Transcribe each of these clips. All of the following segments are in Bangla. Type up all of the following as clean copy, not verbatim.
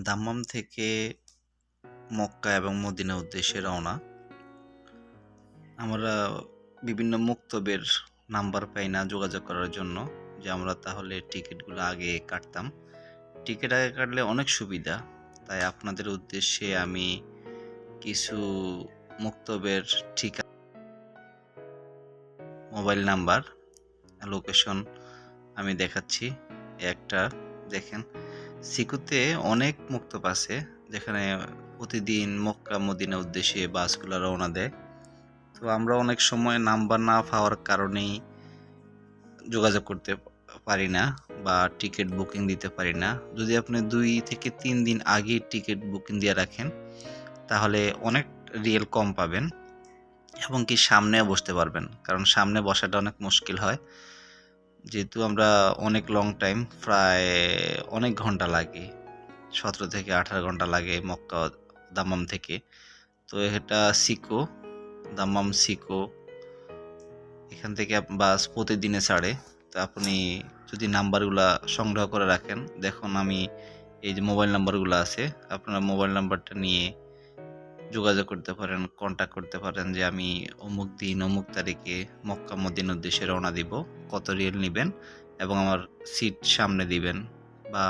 দাম্মাম থেকে মক্কা এবং মদিনা উদ্দেশ্যে রওনা। আমরা বিভিন্ন মুক্তবের নাম্বার পাই না যোগাযোগ করার জন্য, যে আমরা তাহলে টিকিটগুলো আগে কাটতাম। টিকিট আগে কাটলে অনেক সুবিধা, তাই আপনাদের উদ্দেশ্যে আমি কিছু মুক্তবের ঠিকানা, মোবাইল নাম্বার, লোকেশন আমি দেখাচ্ছি। একটা দেখেন, সিকুতে অনেক মুক্তব আছে যেখানে প্রতিদিন মক্কা মদিনা উদ্দেশ্যে বাসগুলো রওনা দেয়। তো আমরা অনেক সময় নাম্বার না পাওয়ার কারণেই যোগাযোগ করতে পারি না বা টিকিট বুকিং দিতে পারি না। যদি আপনি 2 থেকে 3 দিন আগে টিকিট বুকিং দিয়ে রাখেন তাহলে অনেক রিয়েল কম পাবেন এবং কি সামনেও বসতে পারবেন, কারণ সামনে বসাটা অনেক মুশকিল হয়, যেহেতু আমরা অনেক লং টাইম, প্রায় অনেক ঘন্টা লাগে, 17 থেকে 18 ঘন্টা লাগে মক্কা দাম্মাম থেকে। তো এটা সিকো, দাম্মাম সিকো, এখান থেকে বাস প্রতিদিনে ছাড়ে। তো আপনি যদি নাম্বারগুলা সংগ্রহ করে রাখেন, দেখুন আমি এই যে মোবাইল নাম্বারগুলো আছে, আপনারা মোবাইল নাম্বারটা নিয়ে যোগাযোগ করতে পারেন, কন্ট্যাক্ট করতে পারেন যে আমি অমুক দিন অমুক তারিখে মক্কা মদিনা উদ্দেশ্যে রওনা দিব, কত রিয়েল নেবেন এবং আমার সিট সামনে দিবেন বা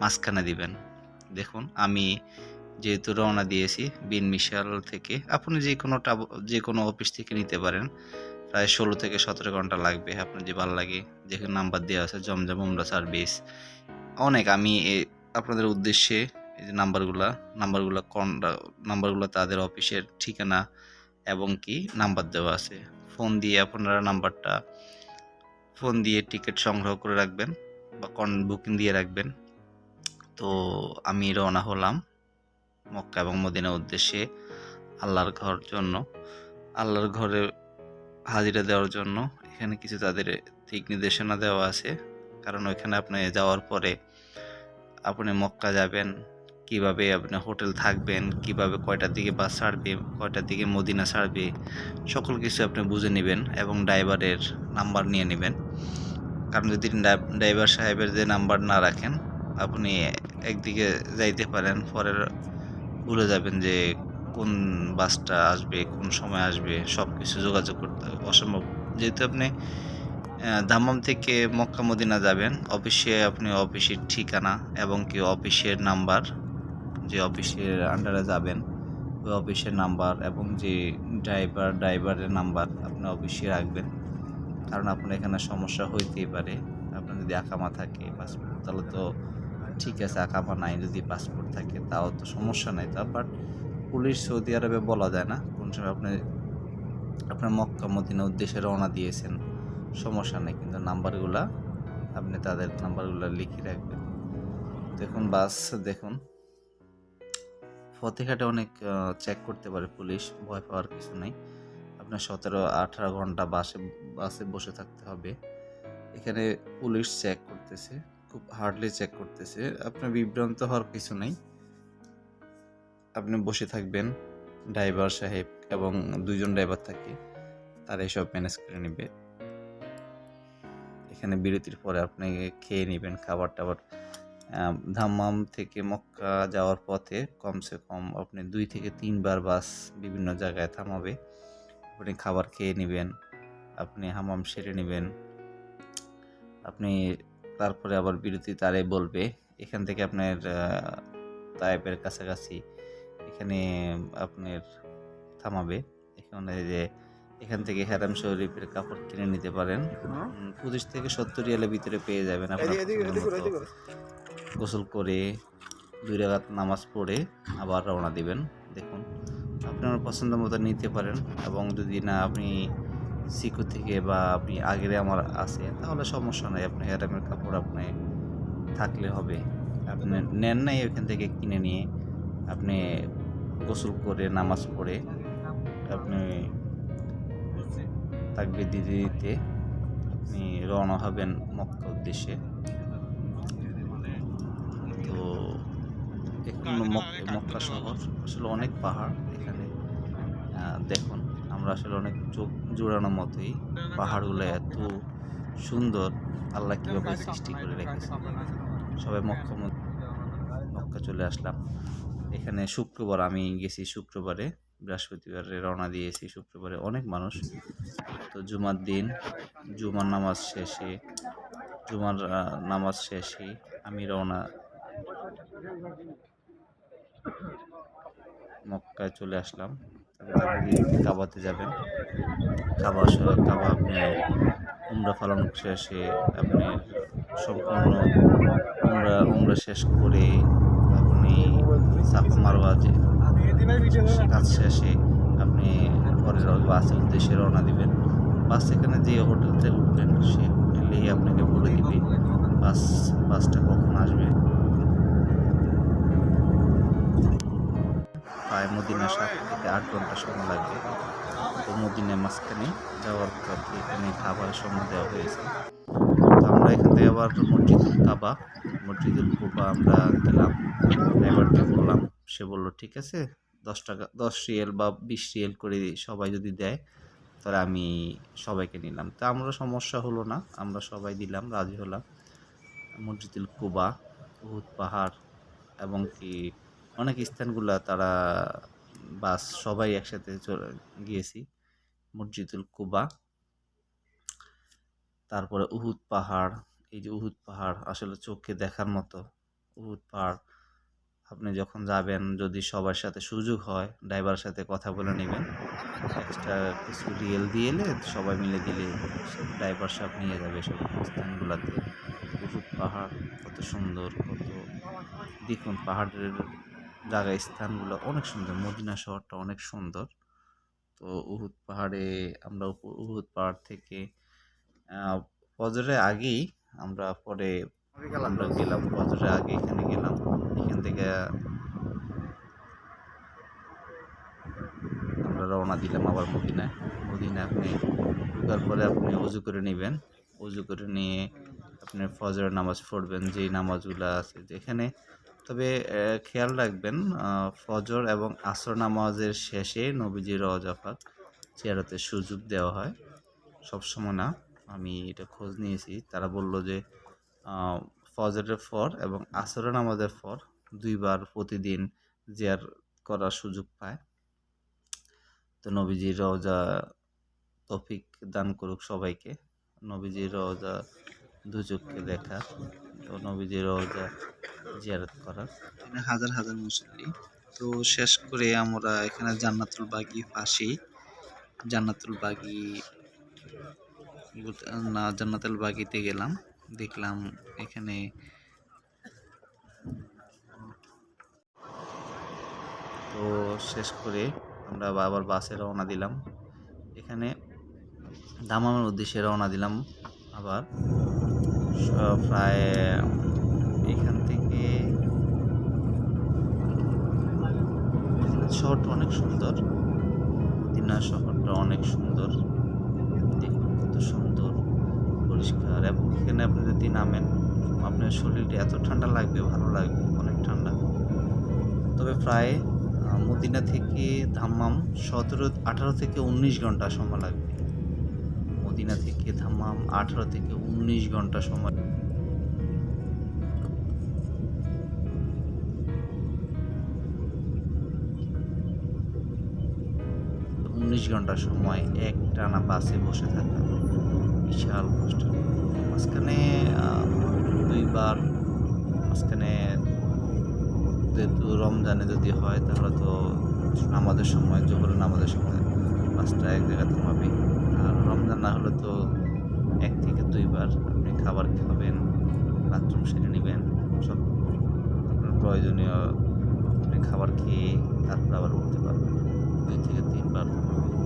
মাঝখানে দিবেন। দেখুন আমি যেহেতু রওনা দিয়েছি বিন মিশাল থেকে, আপনি যে কোনো অফিস থেকে নিতে পারেন, প্রায় 16 থেকে 17 ঘন্টা লাগবে, আপনার যে ভালো লাগে। যেখানে নাম্বার দেওয়া আছে জমজম উমরা সার্ভিস, অনেক আমি আপনাদের উদ্দেশ্যে এই যে নাম্বারগুলো তাদের অফিসের ঠিকানা এবং কি নাম্বার দেওয়া আছে। আপনারা ফোন দিয়ে টিকিট সংগ্রহ করে রাখবেন বা বুকিং দিয়ে রাখবেন। তো আমি রওনা হলাম মক্কা এবং মদিনা উদ্দেশ্যে আল্লাহর ঘরে হাজিরা দেওয়ার জন্য। এখানে কিছু তাদের দিক নির্দেশনা দেওয়া আছে, কারণ ওইখানে আপনি যাওয়ার পরে আপনি মক্কা যাবেন, কিভাবে আপনি হোটেল থাকবেন, কিভাবে কয়টার দিকে বাস ছাড়বে, কয়টার দিকে মদিনা ছাড়বে, সকল কিছু আপনি বুঝে নেবেন এবং ড্রাইভারের নাম্বার নিয়ে নেবেন। কারণ যদি ড্রাইভার সাহেবের যে নাম্বার না রাখেন, আপনি একদিকে যাইতে পারেন, পরে ভুলে যাবেন যে কোন বাসটা আসবে, কোন সময় আসবে, সব কিছু যোগাযোগ করতে অসম্ভব। যেহেতু আপনি দাম্মাম থেকে মক্কা মদিনা যাবেন, আপনি অফিসের ঠিকানা এবং কি অফিসের নাম্বার, যে অফিসের আন্ডারে যাবেন ওই অফিসের নাম্বার এবং যে ড্রাইভারের নাম্বার আপনি অফিসে রাখবেন। কারণ আপনার এখানে সমস্যা হইতেই পারে। আপনার যদি আকামা থাকে পাসপোর্ট, তাহলে তো ঠিক আছে, আকামা নাই, যদি পাসপোর্ট থাকে তাও তো সমস্যা নাই। বাট পুলিশ সৌদি আরবে বলা যায় না কোন সময় আপনার মক্কা মদিনা উদ্দেশ্যে রওনা দিয়েছেন, সমস্যা নেই, কিন্তু আপনি তাদের নাম্বারগুলো লিখে রাখবেন। দেখুন বাস, দেখুন ফতেঘাটে অনেক চেক করতে পারে পুলিশ, ভয় পাওয়ার কিছু নেই। আপনার 17-18 ঘন্টা বাসে বসে থাকতে হবে। এখানে পুলিশ চেক করতেছে, খুব হার্ডলি চেক করতেছে, আপনার বিভ্রান্ত হওয়ার কিছু নেই। আপনি বসে থাকবেন, ড্রাইভার সাহেব এবং 2 জন ড্রাইভার থাকে, তারা এসব ম্যানেজ করে নেবে। এখানে বিরতির পরে আপনি খেয়ে নেবেন খাবার টাবার। দাম্মাম থেকে মক্কা যাওয়ার পথে কমসে কম আপনি 2 থেকে 3 বার বাস বিভিন্ন জায়গায় থামাবে, আপনি খাবার খেয়ে নেবেন, আপনি হামাম সেরে নেবেন। আপনি তারপরে আবার বিরতি তারে বলবে, এখান থেকে আপনার তায়েফের কাছাকাছি, এখানে আপনার থামাবে। এখান থেকে হেরাম শরীফের কাপড় কিনে নিতে পারেন, 25 থেকে 70 রিয়ালের ভিতরে পেয়ে যাবেন। আপনার গোসল করে 2 রাকাত নামাজ পড়ে আবার রওনা দিবেন। দেখুন আপনার পছন্দ মতো নিতে পারেন, এবং যদি না আপনি সিকু থেকে বা আপনি আগের আমার আছে তাহলে সমস্যা নাই, আপনি হেরামের কাপড় আপনি থাকলে হবে, আপনি নেন নাই ওইখান থেকে কিনে নিয়ে আপনি গোসল করে নামাজ পড়ে আপনি তাকবীর দিতে দিতে আপনি রওনা হবেন মক্কা উদ্দেশ্যে। তো মক্কা শহর আসলে অনেক পাহাড় এখানে, দেখুন আমরা আসলে অনেক চোখ জোড়ানোর মতোই, পাহাড়গুলো এত সুন্দর, আল্লাহ কীভাবে সৃষ্টি করে রেখেছে। সবাই মক্কা চলে আসলাম। এখানে শুক্রবার আমি গেছি, শুক্রবারে, বৃহস্পতিবারে রওনা দিয়েছি, শুক্রবারে অনেক মানুষ। তো জুমার দিন জুমার নামাজ শেষে আমি রওনা মক্কায় চলে আসলাম। তারপরে কাবাতে যাবেন। কাবা আপনি উমরা পালন শেষে আপনি সম্পূর্ণ উমরা শেষ করে আপনি সাফা মারওয়া যে কাজ শেষে আপনি পরের বাসের উদ্দেশ্যে রওনা দিবেন। বাস এখানে যে হোটেলতে উঠবেন সেই হোটেলেই আপনাকে বলে দিবে বাসটা কখন আসবে। প্রায় মদিনা 7 থেকে 8 ঘন্টা সময় লাগবে। তো মদিনার মাঝখানে যাওয়ার পথে এখানে খাবারের সময় দেওয়া হয়েছে। তো আমরা এখান থেকে আবার মসজিদুল কুবা আমরা গেলাম। ড্রাইভারকে বললাম, সে বললো ঠিক আছে, 10 রিয়াল বা 20 রিয়াল করে সবাই যদি দেয় তাহলে আমি সবাইকে নিলাম। তা আমরা সমস্যা হলো না, আমরা সবাই দিলাম, রাজি হলাম। মসজিদুল কুবা, উহুদ পাহাড় এবং কি অনেক স্থানগুলা তারা বাস সবাই একসাথে গিয়েছি। মসজিদুল কুবা, তারপরে উহুদ পাহাড়। এই যে উহুদ পাহাড় আসলে চোখে দেখার মতো। উহুদ পাহাড় আপনি যখন যাবেন, যদি সবার সাথে সুযোগ হয় ড্রাইভারের সাথে কথা বলে নেবেন, এক্সট্রা কিছু রিয়েল দিয়ে এলে সবাই মিলে দিলে ড্রাইভার সাহেব নিয়ে যাবে সব স্থানগুলোতে। উহুদ পাহাড় কত সুন্দর, দেখুন পাহাড়ের জায়গায় স্থানগুলো অনেক সুন্দর, মদিনা শহরটা অনেক সুন্দর। তো উহুদ পাহাড় থেকে ফজরের আগেই আমরা গেলাম, ফজরের আগে এখানে গেলাম। এখান থেকে আমরা রওনা দিলাম আবার মদিনায়। আপনি ঢোকার পরে আপনি অজু করে নেবেন, অজু করে নিয়ে আপনি ফজরের নামাজ পড়বেন, যেই নামাজগুলো আছে এখানে। তবে খেয়াল রাখবেন, ফজর এবং আসর নামাজের শেষে নবীজির রওজা পাক জিয়ারতের সুযোগ দেওয়া হয়, সবসময় না। আমি এটা খোঁজ নিয়েছি, তারা বলল যে ফজরের পর এবং আসরের নামাজের পর 2 বার প্রতিদিন জিয়ারত করার সুযোগ পায়। তো নবীজির রওজা তৌফিক দান করুক সবাইকে, নবীজির রওজা দু চোখে দেখা, তো নবীজির রওজা জিয়ারত করার। এখানে হাজার হাজার মুসল্লি। তো শেষ করে আমরা এখানে জান্নাতুল বাগিতে গেলাম, দেখলাম এখানে তো শেষ করে আমরা আবার বাসে রওনা দিলাম। এখানে দামামের উদ্দেশ্যে রওনা দিলাম আবার। প্রায় এখান থেকে শহরটা অনেক সুন্দর, মদিনা শহরটা অনেক সুন্দর, দেখুন কত সুন্দর পরিষ্কার। এবং এখানে আপনি যদি নামেন আপনার শরীরটা এত ঠান্ডা লাগবে, ভালো লাগবে, অনেক ঠান্ডা। তবে প্রায় মদিনা থেকে দাম্মাম 18 থেকে 19 ঘন্টা সময় লাগবে। মদিনা থেকে দাম্মাম 18 থেকে 19 ঘন্টা সময়, 19 ঘন্টা সময় একটানা বাসে বসে থাকা বিশাল কষ্ট। মাঝখানে 2 বার, মাঝখানে যেহেতু রমজানে যদি হয় তাহলে তো নামাজের সময়, জোহরের নামাজের সময় বাসটা এক জায়গায় থামাবে। আর রমজান না হলে তো 1 থেকে 2 বার আপনি খাবার খাবেন, বাথরুম সেরে নেবেন, সব আপনার প্রয়োজনীয় আপনি খাবার খেয়ে তারপর আবার উঠতে পারবেন। 2 থেকে 3 বার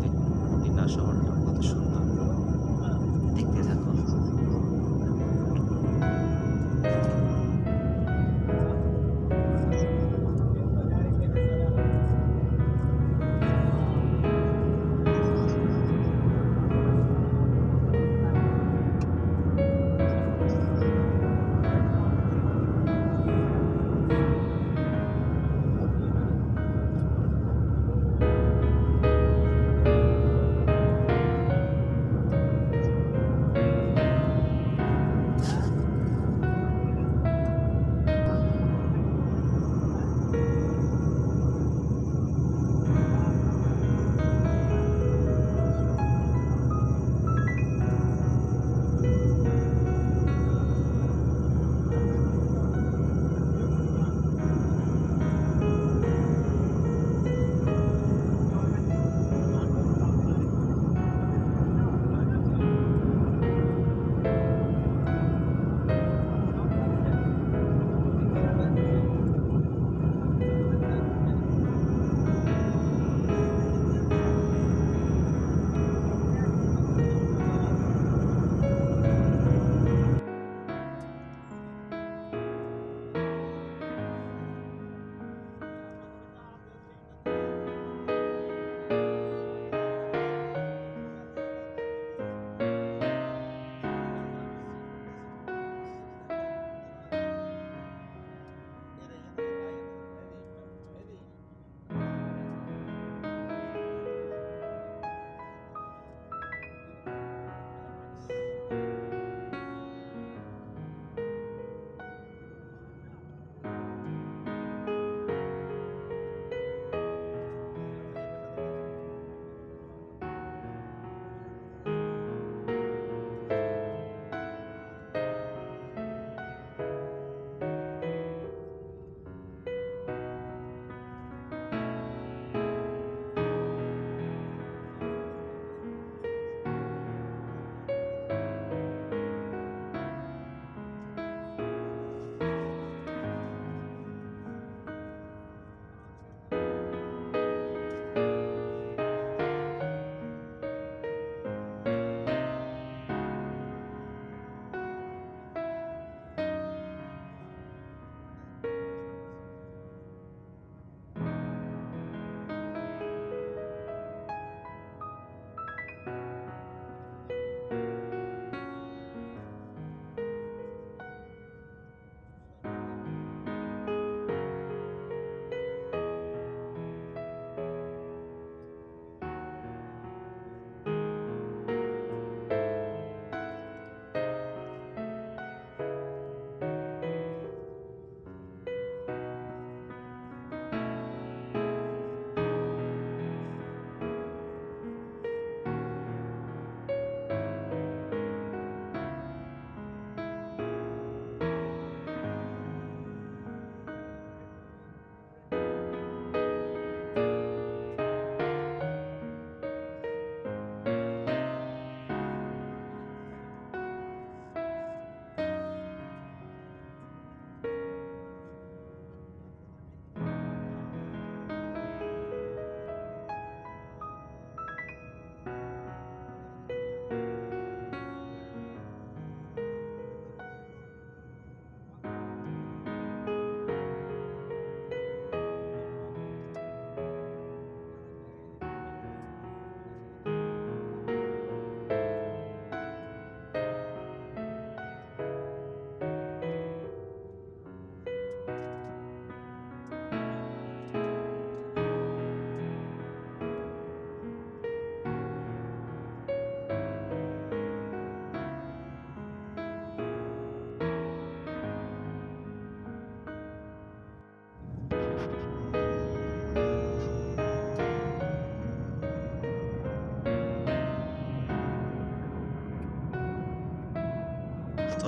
দেখুন মদিনা শহরটা কত সুন্দর, দেখতে থাকুন।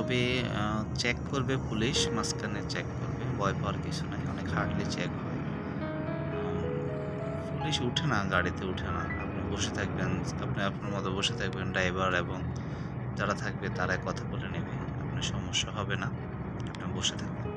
তবে চেক করবে পুলিশ, মাঝখানে চেক করবে। ভয় পাওয়ার কিছু নাই। অনেক হার্ডলি চেক হয়। আম পুলিশ উঠে না, গাড়িতে উঠে না। আপনি বসে থাকবেন, আপনি আপনার মতো বসে থাকবেন। ড্রাইভার এবং যারা থাকবে তারাই কথা বলে নেবে। আপনার সমস্যা হবে না। আপনি বসে থাকেন।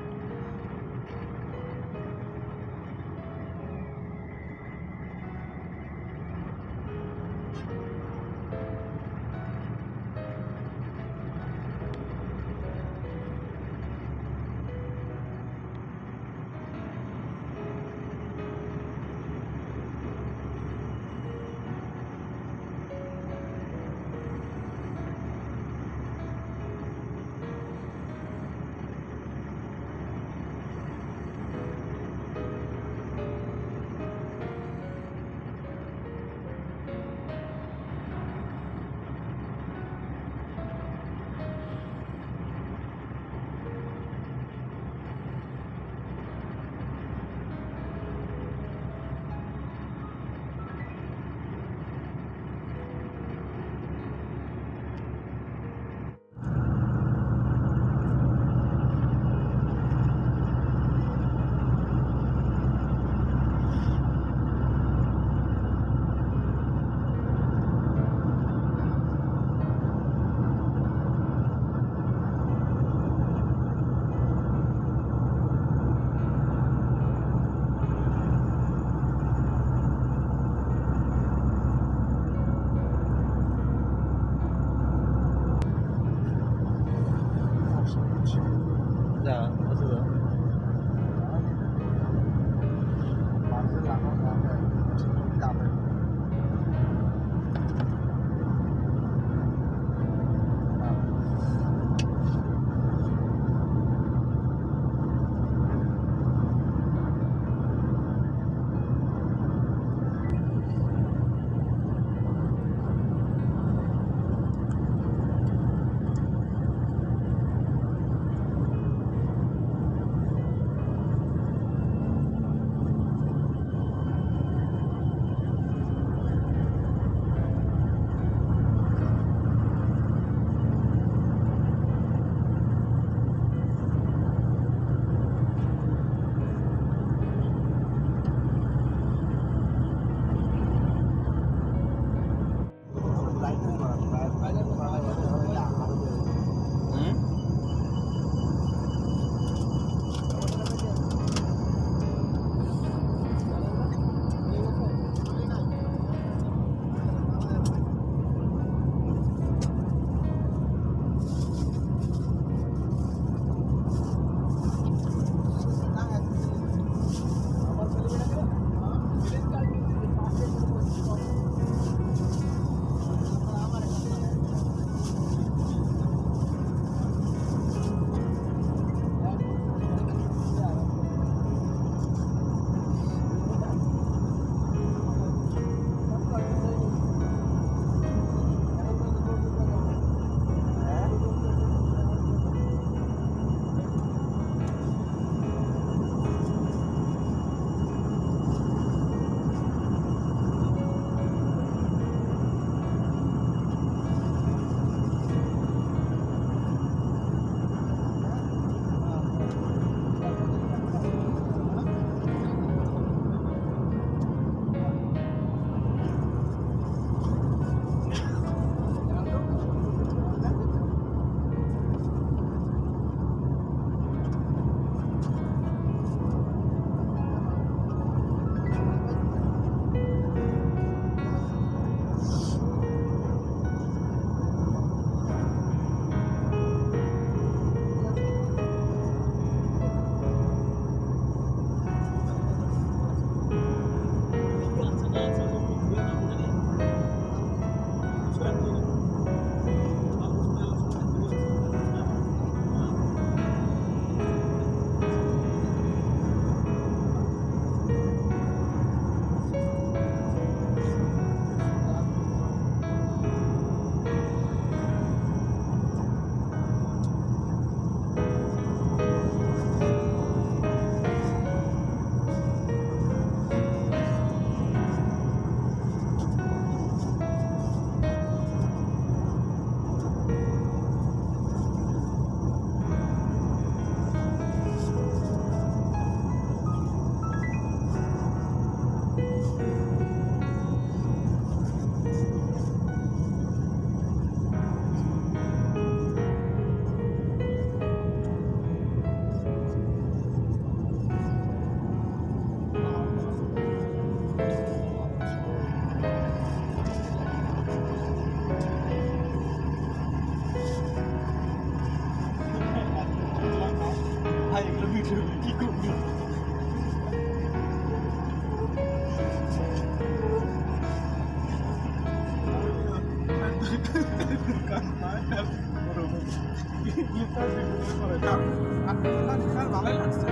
ভালোই লাগছে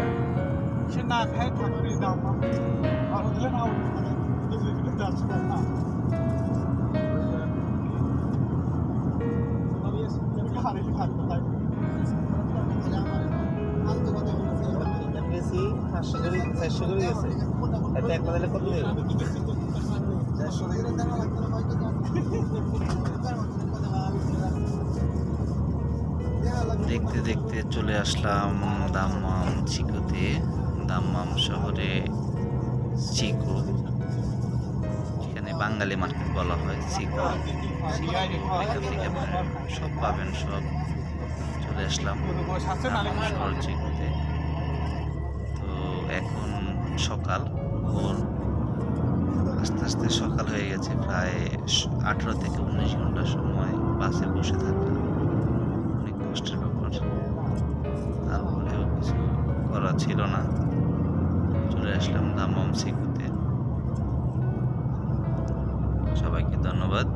সে না খায় থাকবে দাম আর দিলে না যাচ্ছে না বেশি 500 করে 400 করে গেছে এটা এক বাজারে কত নেই দেখতে দেখতে চলে আসলাম দাম্মাম চিকুতে। দাম্মাম শহরে চিকু, এখানে বাঙালি মার্কেট বলা হয় চিকু। এখান থেকে আপনারা সব পাবেন, সব চলে আসলাম দাম্মাম শহর চিকুতে। তো এখন সকাল, ভোর আস্তে আস্তে সকাল হয়ে গেছে, প্রায় 18 থেকে 19 ঘন্টা সময় বাসে বসে থাকা অনেক কষ্টের ব্যাপার। তারপরেও কিছু করা ছিল না, চলে আসলাম দাম্মাম চিকুতে। সবাইকে ধন্যবাদ।